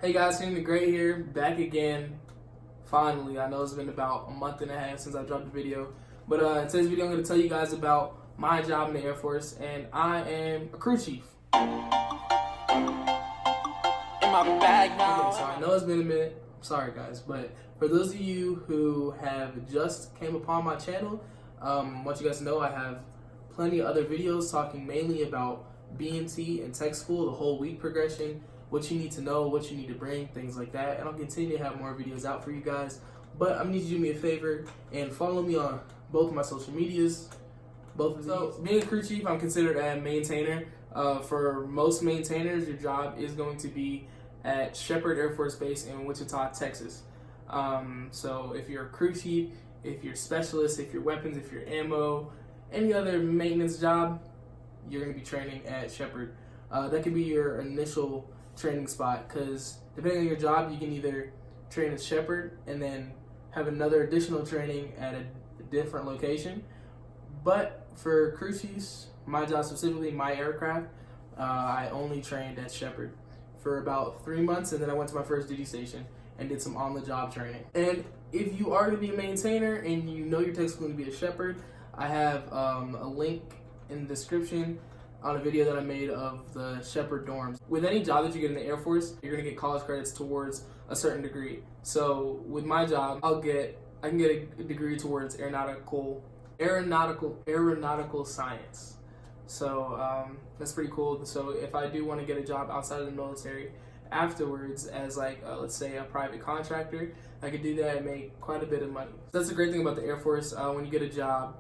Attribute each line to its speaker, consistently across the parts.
Speaker 1: Hey guys, feeling great here, back again, finally. I know it's been about a month and a half since I dropped a video, but in today's video I'm going to tell you guys about my job in the Air Force, and I am a crew chief. In my bag now. Okay, so I know it's been a minute, sorry guys, but for those of you who have just came upon my channel, I want you guys to know I have plenty of other videos talking mainly about B&T and tech school, the whole week progression, what you need to know, what you need to bring, things like that. And I'll continue to have more videos out for you guys. But I'm going to need you to do me a favor and follow me on both of my social medias. Both of these. So, being a crew chief, I'm considered a maintainer. For most maintainers, your job is going to be at Sheppard Air Force Base in Wichita, Texas. So if you're a crew chief, if you're a specialist, if you're weapons, if you're ammo, any other maintenance job, you're going to be training at Sheppard. That could be your initial training spot, because depending on your job, you can either train at Sheppard and then have another additional training at a different location. But for crew chiefs, my job specifically, my aircraft, I only trained at Sheppard for about 3 months, and then I went to my first duty station and did some on-the-job training. And if you are going to be a maintainer and you know your tech's going to be at Sheppard, I have a link in the description on a video that I made of the Sheppard dorms. With any job that you get in the Air Force, you're going to get college credits towards a certain degree. So with my job, I can get a degree towards aeronautical science. So that's pretty cool. So if I do want to get a job outside of the military afterwards as let's say a private contractor, I could do that and make quite a bit of money. So that's the great thing about the Air Force. When you get a job,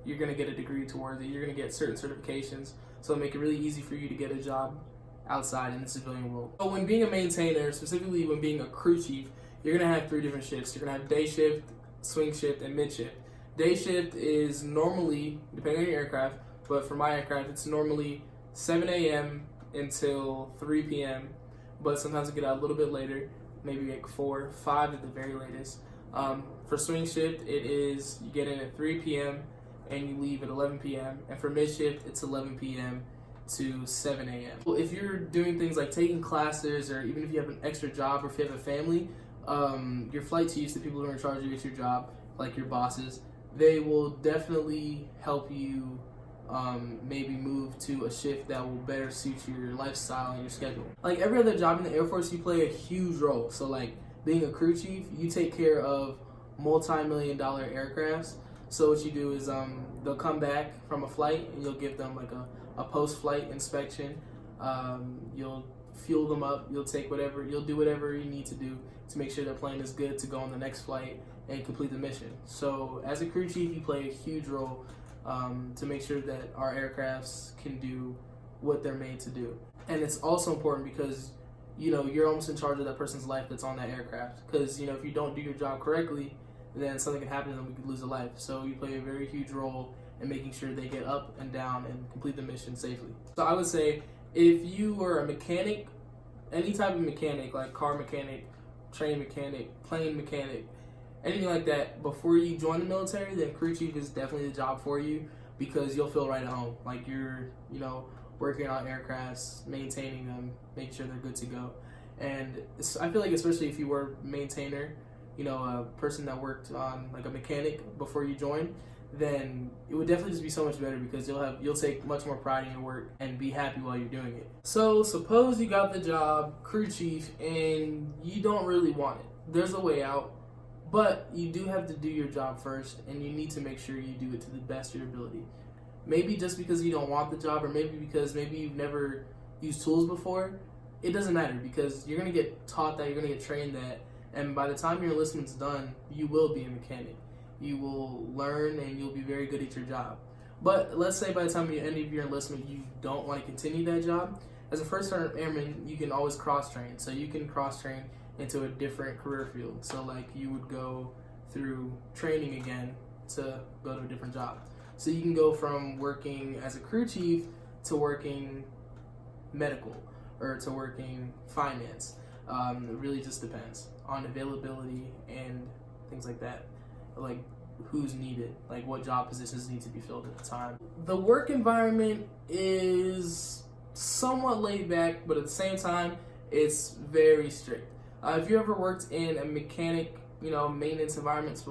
Speaker 1: you're going to get a degree towards it. You're going to get certain certifications, so it'll make it really easy for you to get a job outside in the civilian world. So when being a maintainer, specifically when being a crew chief, you're going to have 3 different shifts. You're going to have day shift, swing shift, and mid shift. Day shift is normally, depending on your aircraft, but for my aircraft, it's normally 7 a.m. until 3 p.m., but sometimes I get out a little bit later, maybe like 4, 5 at the very latest. For swing shift, it is you get in at 3 p.m. and you leave at 11 p.m. And for mid shift, it's 11 p.m. to 7 a.m. Well, if you're doing things like taking classes, or even if you have an extra job, or if you have a family, your flight chiefs, the people who are in charge of your job, like your bosses, they will definitely help you maybe move to a shift that will better suit your lifestyle and your schedule. Like every other job in the Air Force, you play a huge role. So like being a crew chief, you take care of multi-million-dollar aircrafts. So what you do is they'll come back from a flight and you'll give them like a post-flight inspection. You'll fuel them up. You'll do whatever you need to do to make sure their plane is good to go on the next flight and complete the mission. So as a crew chief, you play a huge role to make sure that our aircrafts can do what they're made to do. And it's also important because you're almost in charge of that person's life that's on that aircraft. Because if you don't do your job correctly, then something can happen to them. We could lose a life. So you play a very huge role in making sure they get up and down and complete the mission safely. So I would say if you are a mechanic, any type of mechanic, like car mechanic, train mechanic, plane mechanic, anything like that, before you join the military, then crew chief is definitely the job for you, because you'll feel right at home. Like you're, working on aircrafts, maintaining them, making sure they're good to go. And I feel like especially if you were a maintainer, a person that worked on like a mechanic before you join, then it would definitely just be so much better, because you'll take much more pride in your work and be happy while you're doing it. So suppose you got the job, crew chief, and you don't really want it. There's a way out, but you do have to do your job first, and you need to make sure you do it to the best of your ability. Maybe just because you don't want the job, or maybe because you've never used tools before, it doesn't matter, because you're going to get taught that, you're going to get trained that, and by the time your enlistment's done, you will be a mechanic. You will learn and you'll be very good at your job. But let's say by the time you end of your enlistment, you don't want to continue that job. As a first-time airman, you can always cross-train. So you can cross-train into a different career field. So like you would go through training again to go to a different job. So you can go from working as a crew chief to working medical or to working finance. It really just depends on availability and things like that, like who's needed, like what job positions need to be filled at the time. The work environment is somewhat laid back, but at the same time, it's very strict. If you ever worked in a mechanic, maintenance environment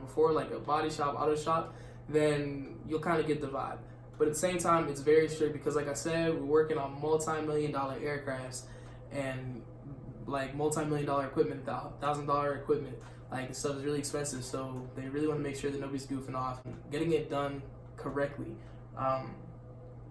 Speaker 1: before, like a body shop, auto shop, then you'll kind of get the vibe. But at the same time, it's very strict because, like I said, we're working on multi-million-dollar aircrafts and like multi-million-dollar equipment, $1,000 equipment. Like, this stuff is really expensive, so they really want to make sure that nobody's goofing off and getting it done correctly.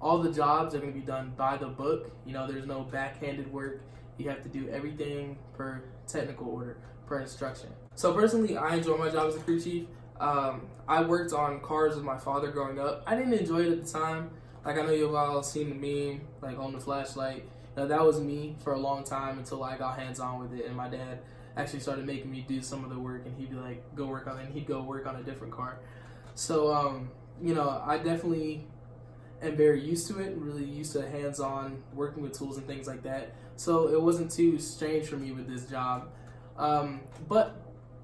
Speaker 1: All the jobs are going to be done by the book. There's no backhanded work. You have to do everything per technical order, per instruction. So personally, I enjoy my job as a crew chief. I worked on cars with my father growing up. I didn't enjoy it at the time. Like, I know you've all seen the meme, like on the flashlight. That was me for a long time until I got hands-on with it, and my dad actually started making me do some of the work, and he'd be like, go work on it, and he'd go work on a different car. So, I definitely am very used to it, really used to hands-on working with tools and things like that. So it wasn't too strange for me with this job. But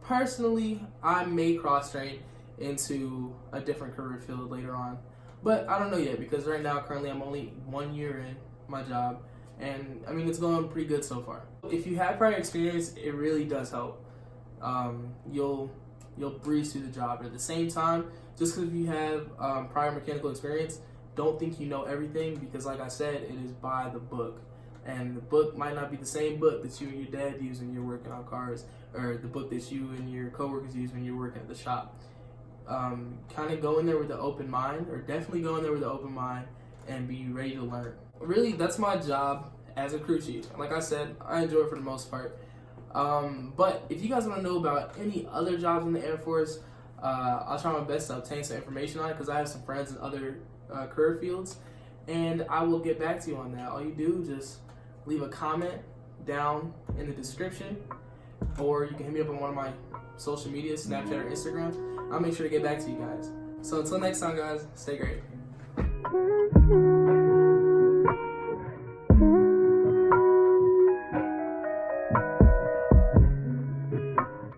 Speaker 1: personally, I may cross-train into a different career field later on. But I don't know yet, because right now, currently, I'm only 1 year in my job. And, it's going pretty good so far. If you have prior experience, it really does help. You'll breeze through the job. But at the same time, just because you have prior mechanical experience, don't think you know everything, because like I said, it is by the book. And the book might not be the same book that you and your dad use when you're working on cars, or the book that you and your coworkers use when you're working at the shop. Kind of go in there with an open mind, or definitely go in there with an open mind and be ready to learn. Really, that's my job as a crew chief. Like I said, I enjoy it for the most part. But if you guys want to know about any other jobs in the Air Force, I'll try my best to obtain some information on it, because I have some friends in other career fields, and I will get back to you on that. All you do is just leave a comment down in the description, or you can hit me up on one of my social media, Snapchat or Instagram. I'll make sure to get back to you guys. So until next time, guys, stay great.